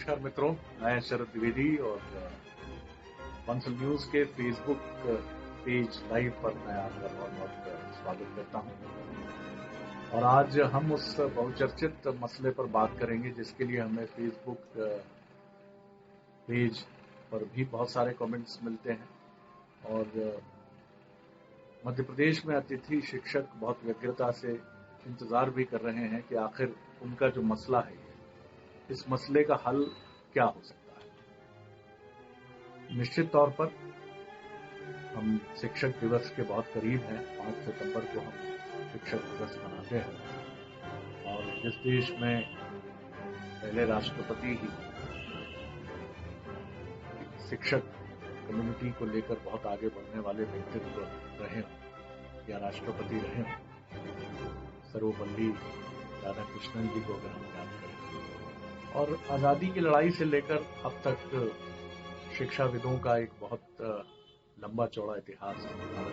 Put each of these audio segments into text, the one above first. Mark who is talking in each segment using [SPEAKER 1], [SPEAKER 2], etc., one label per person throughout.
[SPEAKER 1] नमस्कार मित्रों, मैं शरद द्विवेदी और बंसल न्यूज के फेसबुक पेज लाइव पर मैं आपका बहुत बहुत स्वागत करता हूं। और आज हम उस बहुचर्चित मसले पर बात करेंगे जिसके लिए हमें फेसबुक पेज पर भी बहुत सारे कमेंट्स मिलते हैं। और मध्य प्रदेश में अतिथि शिक्षक बहुत व्यग्रता से इंतजार भी कर रहे हैं कि आखिर उनका जो मसला है, इस मसले का हल क्या हो सकता है। निश्चित तौर पर हम शिक्षक दिवस के बहुत करीब हैं। 5 सितंबर को हम शिक्षक दिवस मनाते हैं और जिस देश में पहले राष्ट्रपति ही शिक्षक कम्युनिटी को लेकर बहुत आगे बढ़ने वाले व्यक्तित्व रहे हों या राष्ट्रपति रहे हों, सर्वपल्ली राधाकृष्णन जी को अगर हम याद करें, और आजादी की लड़ाई से लेकर अब तक शिक्षाविदों का एक बहुत लंबा चौड़ा इतिहास रहा।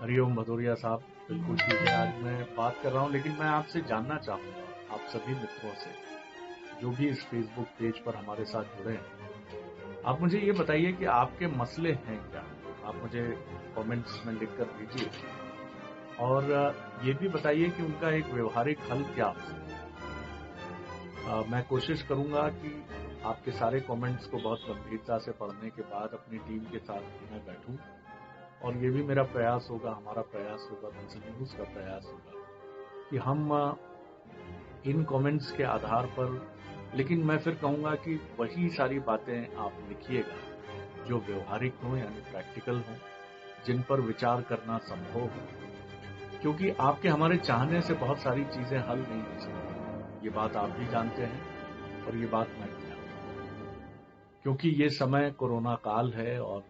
[SPEAKER 1] हरिओम भदौरिया साहब, बिल्कुल ठीक है। आज मैं बात कर रहा हूं, लेकिन मैं आपसे जानना चाहूंगा, आप सभी मित्रों से जो भी इस फेसबुक पेज पर हमारे साथ जुड़े हैं, आप मुझे ये बताइए कि आपके मसले हैं क्या। आप मुझे कमेंट्स में लिखकर दीजिए और ये भी बताइए कि उनका एक व्यवहारिक हल क्या हो सकता है। मैं कोशिश करूंगा कि आपके सारे कमेंट्स को बहुत गंभीरता से पढ़ने के बाद अपनी टीम के साथ मैं बैठूं, और ये भी मेरा प्रयास होगा, हमारा प्रयास होगा, बंसल न्यूज का प्रयास होगा कि हम इन कमेंट्स के आधार पर, लेकिन मैं फिर कहूंगा कि वही सारी बातें आप लिखिएगा जो व्यवहारिक हों यानी प्रैक्टिकल हों, जिन पर विचार करना संभव हो, क्योंकि आपके हमारे चाहने से बहुत सारी चीजें हल नहीं हो सकती। ये बात आप भी जानते हैं और ये बात मैं भी जानता हूं, क्योंकि ये समय कोरोना काल है और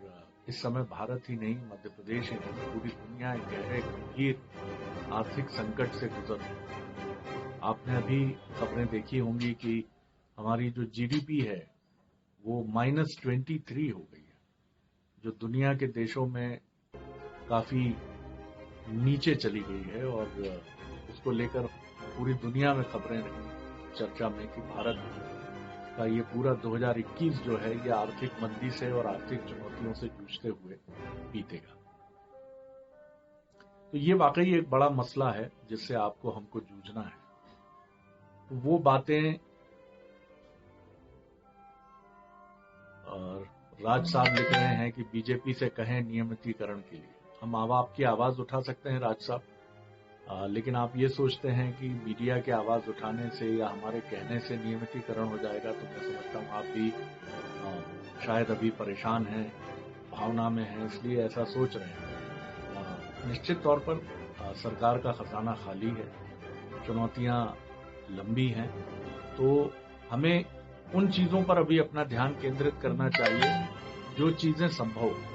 [SPEAKER 1] इस समय भारत ही नहीं, मध्य प्रदेश ही नहीं, पूरी दुनिया एक गहरे गंभीर आर्थिक संकट से गुजर रही है। आपने अभी खबरें देखी होंगी कि हमारी जो जीडीपी है वो -23 हो गई है, जो दुनिया के देशों में काफी नीचे चली गई है। और उसको लेकर पूरी दुनिया में खबरें रही चर्चा में कि भारत का ये पूरा 2021 जो है ये आर्थिक मंदी से और आर्थिक चुनौतियों से जूझते हुए बीतेगा। तो ये वाकई एक बड़ा मसला है जिससे आपको हमको जूझना है। तो वो बातें और राज साहब लिख रहे हैं कि बीजेपी से कहें नियमितीकरण के लिए। हम आपकी आवाज उठा सकते हैं राज साहब, लेकिन आप ये सोचते हैं कि मीडिया की आवाज उठाने से या हमारे कहने से नियमितीकरण हो जाएगा, तो मैं समझता हूँ आप भी शायद अभी परेशान हैं, भावना में हैं, इसलिए ऐसा सोच रहे हैं। निश्चित तौर पर सरकार का खजाना खाली है, चुनौतियां लंबी हैं, तो हमें उन चीजों पर अभी अपना ध्यान केंद्रित करना चाहिए जो चीजें संभव है,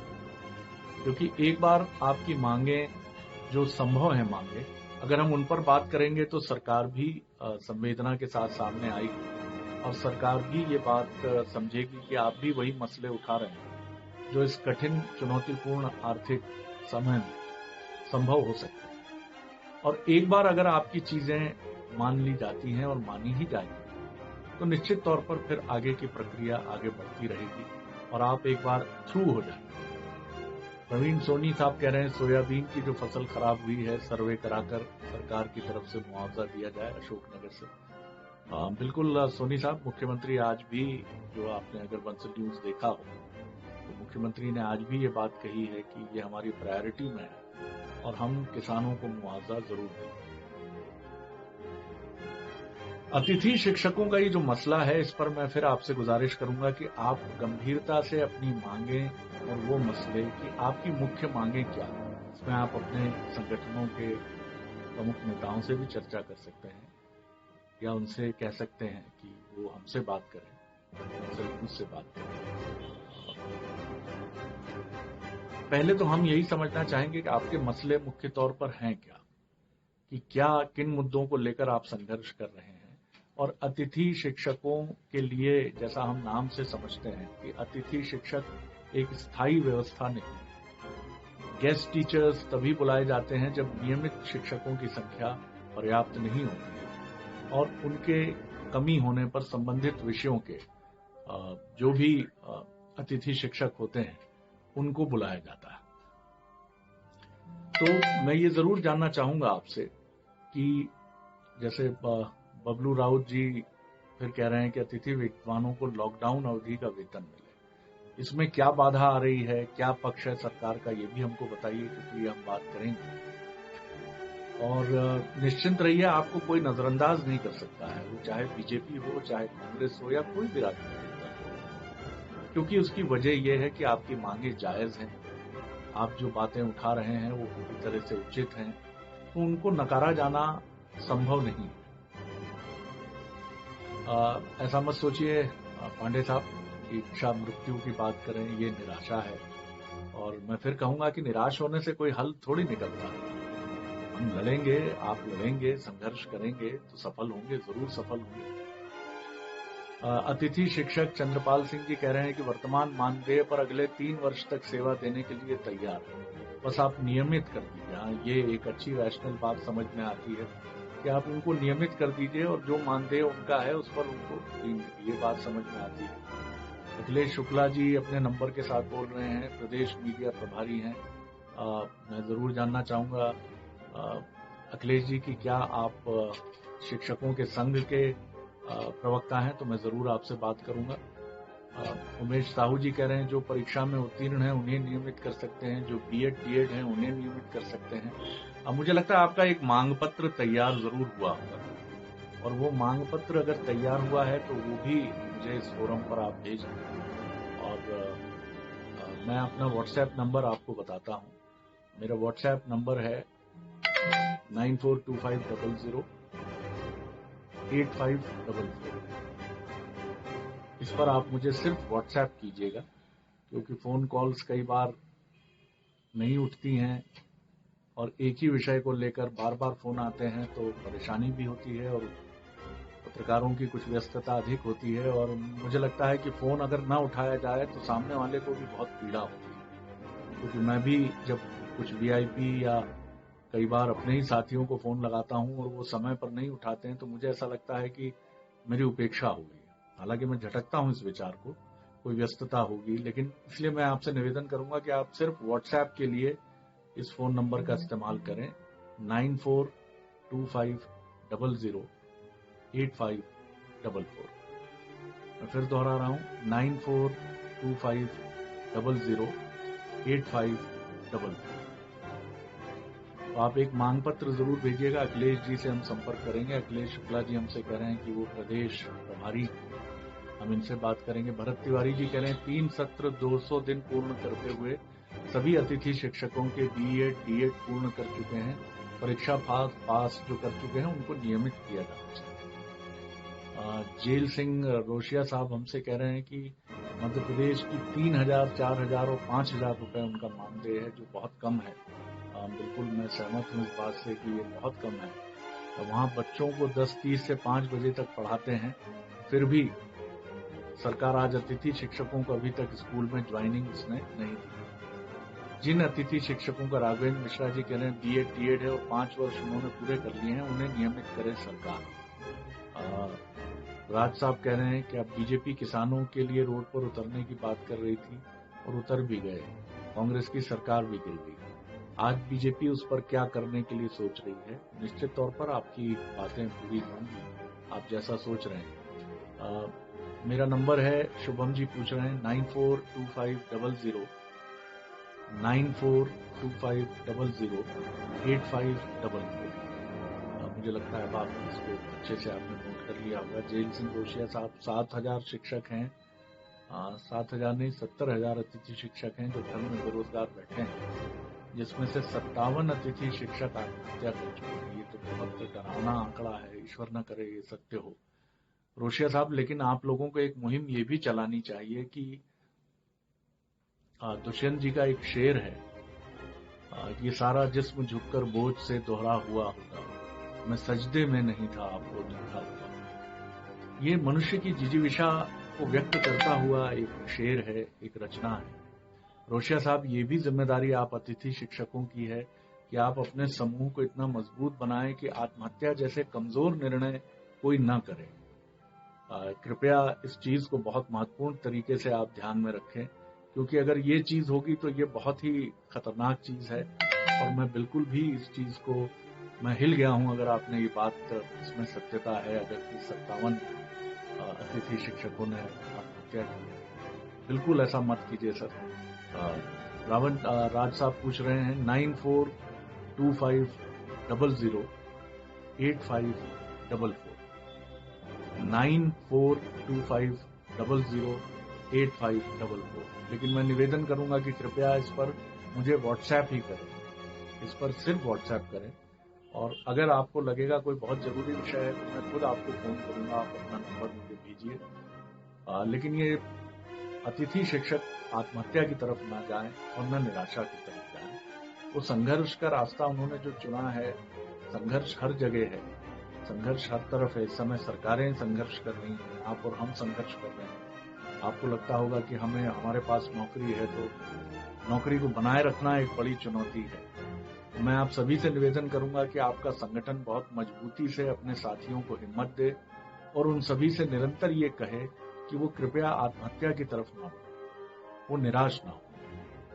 [SPEAKER 1] क्योंकि एक बार आपकी मांगे जो संभव है मांगे, अगर हम उन पर बात करेंगे तो सरकार भी संवेदना के साथ सामने आएगी और सरकार भी ये बात समझेगी कि आप भी वही मसले उठा रहे हैं जो इस कठिन चुनौतीपूर्ण आर्थिक समय में संभव हो सकता है। और एक बार अगर आपकी चीजें मान ली जाती हैं और मानी ही जाएंगी, तो निश्चित तौर पर फिर आगे की प्रक्रिया आगे बढ़ती रहेगी और आप एक बार थ्रू हो जाएंगे। प्रवीण सोनी साहब कह रहे हैं सोयाबीन की जो फसल खराब हुई है सर्वे कराकर सरकार की तरफ से मुआवजा दिया जाए, अशोकनगर से। बिल्कुल सोनी साहब, मुख्यमंत्री आज भी, जो आपने अगर बंसल न्यूज देखा हो, तो मुख्यमंत्री ने आज भी ये बात कही है कि ये हमारी प्रायोरिटी में है और हम किसानों को मुआवजा जरूर देंगे। अतिथि शिक्षकों का ये जो मसला है, इस पर मैं फिर आपसे गुजारिश करूंगा कि आप गंभीरता से अपनी मांगे और वो मसले कि आपकी मुख्य मांगे क्या है, इसमें आप अपने संगठनों के प्रमुख नेताओं से भी चर्चा कर सकते हैं या उनसे कह सकते हैं कि वो हमसे बात करें, हमसे मुझसे बात करें। पहले तो हम यही समझना चाहेंगे कि आपके मसले मुख्य तौर पर हैं क्या, कि क्या किन मुद्दों को लेकर आप संघर्ष कर रहे हैं। और अतिथि शिक्षकों के लिए, जैसा हम नाम से समझते हैं कि अतिथि शिक्षक एक स्थायी व्यवस्था नहीं है। गेस्ट टीचर्स तभी बुलाए जाते हैं जब नियमित शिक्षकों की संख्या पर्याप्त नहीं होती है और उनके कमी होने पर संबंधित विषयों के जो भी अतिथि शिक्षक होते हैं उनको बुलाया जाता है। तो मैं ये जरूर जानना चाहूंगा आपसे कि जैसे बबलू राउत जी फिर कह रहे हैं कि अतिथि विद्वानों को लॉकडाउन अवधि का वेतन मिले, इसमें क्या बाधा आ रही है, क्या पक्ष है सरकार का, ये भी हमको बताइए, क्योंकि हम बात करेंगे। और निश्चिंत रहिए, आपको कोई नजरअंदाज नहीं कर सकता है, वो चाहे बीजेपी हो, चाहे कांग्रेस हो, या कोई भी राजनीतिक दल हो, क्योंकि उसकी वजह यह है कि आपकी मांगे जायज हैं, आप जो बातें उठा रहे हैं वो पूरी तरह से उचित हैं, तो उनको नकारा जाना संभव नहीं है। ऐसा मत सोचिए पांडे साहब कि इच्छा मृत्यु की बात करें, ये निराशा है। और मैं फिर कहूंगा कि निराश होने से कोई हल थोड़ी निकलता है। हम लड़ेंगे, आप लड़ेंगे, संघर्ष करेंगे तो सफल होंगे, जरूर सफल होंगे। अतिथि शिक्षक चंद्रपाल सिंह जी कह रहे हैं कि वर्तमान मानदेय पर अगले 3 वर्ष तक सेवा देने के लिए तैयार है, बस आप नियमित कर दीजिए। हाँ, ये एक अच्छी रैशनल बात समझ में आती है कि आप उनको नियमित कर दीजिए और जो मानदेय उनका है उस पर उनको, ये बात समझ में आती है। अखिलेश शुक्ला जी अपने नंबर के साथ बोल रहे हैं, प्रदेश मीडिया प्रभारी हैं। मैं जरूर जानना चाहूंगा अखिलेश जी की क्या आप शिक्षकों के संघ के प्रवक्ता हैं, तो मैं जरूर आपसे बात करूंगा। उमेश साहू जी कह रहे हैं जो परीक्षा में उत्तीर्ण हैं उन्हें नियमित कर सकते हैं, जो बीएड टीएड हैं उन्हें नियमित कर सकते हैं। अब मुझे लगता है आपका एक मांग पत्र तैयार जरूर हुआ होगा, और वो मांग पत्र अगर तैयार हुआ है तो वो भी मुझे इस फोरम पर आप भेज दें। और मैं अपना व्हाट्सएप नंबर आपको बताता हूँ। मेरा व्हाट्सएप नंबर है 9425008544। इस पर आप मुझे सिर्फ व्हाट्सएप कीजिएगा, क्योंकि फोन कॉल्स कई बार नहीं उठती हैं और एक ही विषय को लेकर बार बार फोन आते हैं तो परेशानी भी होती है, और पत्रकारों की कुछ व्यस्तता अधिक होती है, और मुझे लगता है कि फोन अगर ना उठाया जाए तो सामने वाले को भी बहुत पीड़ा होती है। क्योंकि मैं भी जब कुछ वीआईपी या कई बार अपने ही साथियों को फोन लगाता हूं और वो समय पर नहीं उठाते हैं तो मुझे ऐसा लगता है कि मेरी उपेक्षा हो गई। हालांकि मैं झटकता हूं इस विचार को, कोई व्यस्तता होगी, लेकिन इसलिए मैं आपसे निवेदन करूंगा कि आप सिर्फ व्हाट्सएप के लिए इस फोन नंबर का इस्तेमाल करें, 9425008544। मैं फिर दोहरा रहा हूं, 9425008544। तो आप एक मांग पत्र जरूर भेजिएगा। अखिलेश जी से हम संपर्क करेंगे। अखिलेश शुक्ला जी हमसे कह रहे हैं कि वो प्रदेश प्रभारी, हम इनसे बात करेंगे। भरत तिवारी जी कह रहे हैं 3 सत्र 200 दिन पूर्ण करते हुए सभी अतिथि शिक्षकों के बीएड डीएड पूर्ण कर चुके हैं, परीक्षा पास जो कर चुके हैं उनको नियमित किया जाना चाहिए। जेल सिंह रोशिया साहब हमसे कह रहे हैं कि मध्य प्रदेश की 3000, 4000 और 5000 रुपए उनका मानदेय है, जो बहुत कम है। बिल्कुल मैं सहमत हूं इस बात से कि ये बहुत कम है। वहां बच्चों को 10:30 से 5 बजे तक पढ़ाते हैं, फिर भी सरकार आज अतिथि शिक्षकों को अभी तक स्कूल में ज्वाइनिंग उसने नहीं दी। जिन अतिथि शिक्षकों का, राघवेंद्र मिश्रा जी कह रहे हैं बीएड टीएड है और 5 वर्ष उन्होंने पूरे कर लिए हैं, उन्हें नियमित करे सरकार। राज साहब कह रहे हैं कि अब बीजेपी किसानों के लिए रोड पर उतरने की बात कर रही थी और उतर भी गए, कांग्रेस की सरकार भी गिर गई, आज बीजेपी उस पर क्या करने के लिए सोच रही है। निश्चित तौर पर आपकी बातें पूरी होंगी, आप जैसा सोच रहे हैं। मेरा नंबर है, शुभम जी पूछ रहे हैं, 9425008544। मुझे लगता है अब आप इसको अच्छे से आपने नोट कर लिया होगा। जेल सिंह रोशिया साहब, 7000 शिक्षक हैं, 7000 नहीं 70,000 अतिथि शिक्षक हैं जो घर में बेरोजगार बैठे हैं, जिसमें से 57 अतिथि शिक्षक आत्महत्या कर चुके हैं। ये तो बहुत डरावना आंकड़ा है, ईश्वर न करे ये सत्य हो। रोशिया साहब, लेकिन आप लोगों को एक मुहिम ये भी चलानी चाहिए कि दुष्यंत जी का एक शेर है, ये सारा जिस्म झुककर बोझ से दोहरा हुआ होगा, मैं सजदे में नहीं था आपको देखा होगा। ये मनुष्य की जिजीविषा को व्यक्त करता हुआ एक शेर है, एक रचना है। रोशिया साहब, ये भी जिम्मेदारी आप अतिथि शिक्षकों की है कि आप अपने समूह को इतना मजबूत बनाएं कि आत्महत्या जैसे कमजोर निर्णय कोई न करे। कृपया इस चीज को बहुत महत्वपूर्ण तरीके से आप ध्यान में रखें, क्योंकि अगर ये चीज होगी तो ये बहुत ही खतरनाक चीज है। और मैं बिल्कुल भी इस चीज को, मैं हिल गया हूं अगर आपने ये बात, इसमें सत्यता है अगर कि 57 अतिथि शिक्षकों ने आत्महत्या की है। बिल्कुल ऐसा मत कीजिए सर। राज साहब पूछ रहे हैं 9425008544 9425008544। लेकिन मैं निवेदन करूंगा कि कृपया इस पर मुझे व्हाट्सएप ही करें, इस पर सिर्फ व्हाट्सएप करें। और अगर आपको लगेगा कोई बहुत जरूरी विषय है तो मैं खुद आपको फोन करूंगा, आप अपना नंबर मुझे भेजिए। लेकिन ये अतिथि शिक्षक आत्महत्या की तरफ ना जाएं और न निराशा की तरफ जाएं। वो संघर्ष का रास्ता उन्होंने जो चुना है, संघर्ष हर जगह है, संघर्ष हर तरफ है। इस समय सरकारें संघर्ष कर रही हैं, आप और हम संघर्ष कर रहे हैं। आपको लगता होगा कि हमारे पास नौकरी है तो नौकरी को बनाए रखना एक बड़ी चुनौती है। मैं आप सभी से निवेदन करूंगा कि आपका संगठन बहुत मजबूती से अपने साथियों को हिम्मत दे और उन सभी से निरंतर ये कहे कि वो कृपया आत्महत्या की तरफ न बढ़े, वो निराश ना हो।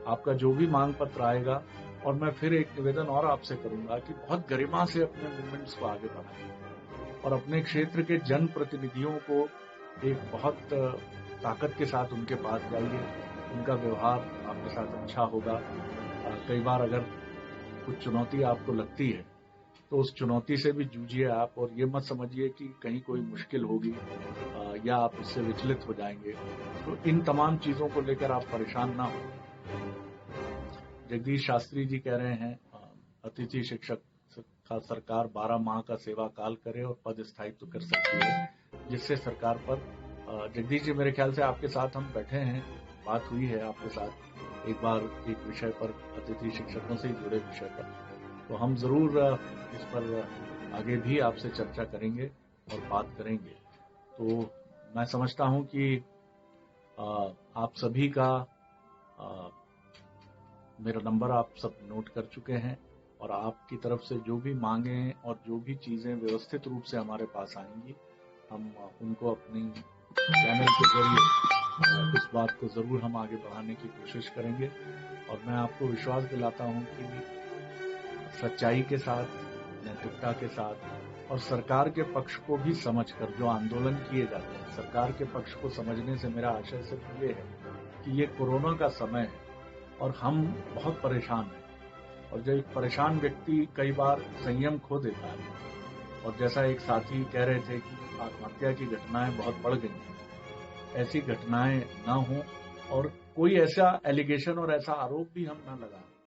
[SPEAKER 1] आपका जो भी मांग पत्र आएगा, और मैं फिर एक निवेदन और आपसे करूंगा कि बहुत गरिमा से अपने मूवमेंट्स को आगे बढ़ाएं और अपने क्षेत्र के जन प्रतिनिधियों को एक बहुत ताकत के साथ उनके पास जाइए। उनका व्यवहार आपके साथ अच्छा होगा। कई बार अगर कुछ चुनौती आपको लगती है तो उस चुनौती से भी जूझिए आप, और ये मत समझिए कि कहीं कोई मुश्किल होगी या आप इससे विचलित हो जाएंगे। तो इन तमाम चीजों को लेकर आप परेशान ना हो। जगदीश शास्त्री जी कह रहे हैं अतिथि शिक्षक का सरकार 12 माह का सेवा काल करे और पद स्थायित्व कर सकती है, जिससे सरकार पर जगदीश जी मेरे ख्याल से आपके साथ हम बैठे हैं, बात हुई है आपके साथ एक बार एक विषय पर, अतिथि शिक्षकों से ही जुड़े विषय पर। तो हम जरूर इस पर आगे भी आपसे चर्चा करेंगे और बात करेंगे। तो मैं समझता हूं कि आप सभी का मेरा नंबर आप सब नोट कर चुके हैं, और आपकी तरफ से जो भी मांगे और जो भी चीजें व्यवस्थित रूप से हमारे पास आएंगी, हम उनको अपनी चैनल के जरिए इस बात को जरूर हम आगे बढ़ाने की कोशिश करेंगे। और मैं आपको विश्वास दिलाता हूं कि सच्चाई के साथ, नैतिकता के साथ और सरकार के पक्ष को भी समझकर जो आंदोलन किए जाते हैं, सरकार के पक्ष को समझने से मेरा आशय सिर्फ ये है कि ये कोरोना का समय है और हम बहुत परेशान हैं। और जब एक परेशान व्यक्ति कई बार संयम खो देता है, और जैसा एक साथी कह रहे थे कि आत्महत्या की घटनाएं बहुत बढ़ गई हैं, ऐसी घटनाएं ना हो और कोई ऐसा एलिगेशन और ऐसा आरोप भी हम ना लगाएं